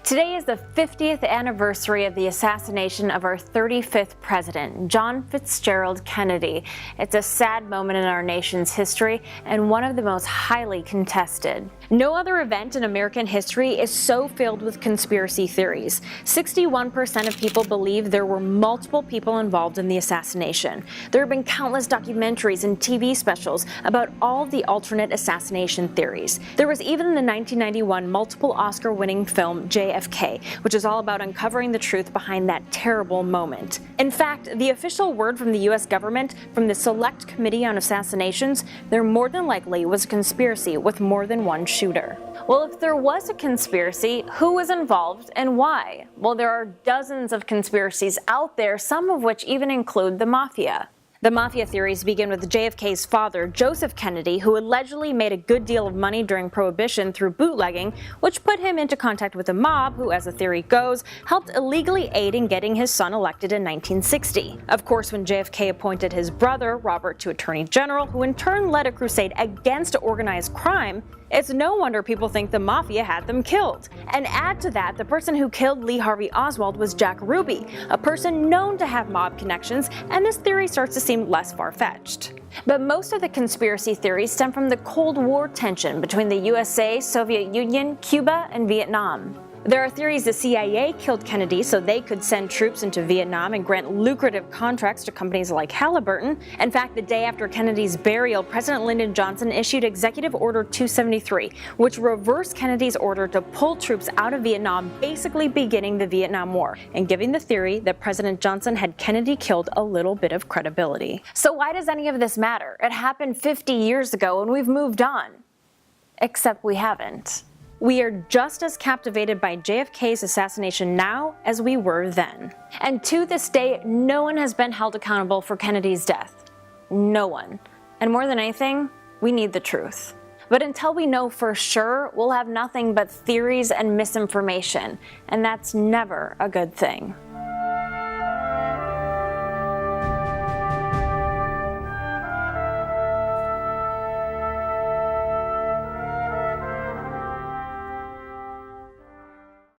Today is the 50th anniversary of the assassination of our 35th president, John Fitzgerald Kennedy. It's a sad moment in our nation's history and one of the most highly contested. No other event in American history is so filled with conspiracy theories. 61% of people believe there were multiple people involved in the assassination. There have been countless documentaries and TV specials about all of the alternate assassination theories. There was even the 1991 multiple Oscar-winning film JFK, which is all about uncovering the truth behind that terrible moment. In fact, the official word from the US government, from the Select Committee on Assassinations, there more than likely was a conspiracy with more than one shooter. Well, if there was a conspiracy, who was involved and why? Well, there are dozens of conspiracies out there, some of which even include the mafia. The mafia theories begin with JFK's father, Joseph Kennedy, who allegedly made a good deal of money during Prohibition through bootlegging, which put him into contact with a mob who, as the theory goes, helped illegally aid in getting his son elected in 1960. Of course, when JFK appointed his brother, Robert, to Attorney General, who in turn led a crusade against organized crime, it's no wonder people think the mafia had them killed. And add to that, the person who killed Lee Harvey Oswald was Jack Ruby, a person known to have mob connections, and this theory starts to seem less far-fetched. But most of the conspiracy theories stem from the Cold War tension between the USA, Soviet Union, Cuba, and Vietnam. There are theories the CIA killed Kennedy so they could send troops into Vietnam and grant lucrative contracts to companies like Halliburton. In fact, the day after Kennedy's burial, President Lyndon Johnson issued Executive Order 273, which reversed Kennedy's order to pull troops out of Vietnam, basically beginning the Vietnam War, and giving the theory that President Johnson had Kennedy killed a little bit of credibility. So why does any of this matter? It happened 50 years ago and we've moved on. Except we haven't. We are just as captivated by JFK's assassination now as we were then. And to this day, no one has been held accountable for Kennedy's death. No one. And more than anything, we need the truth. But until we know for sure, we'll have nothing but theories and misinformation, and that's never a good thing.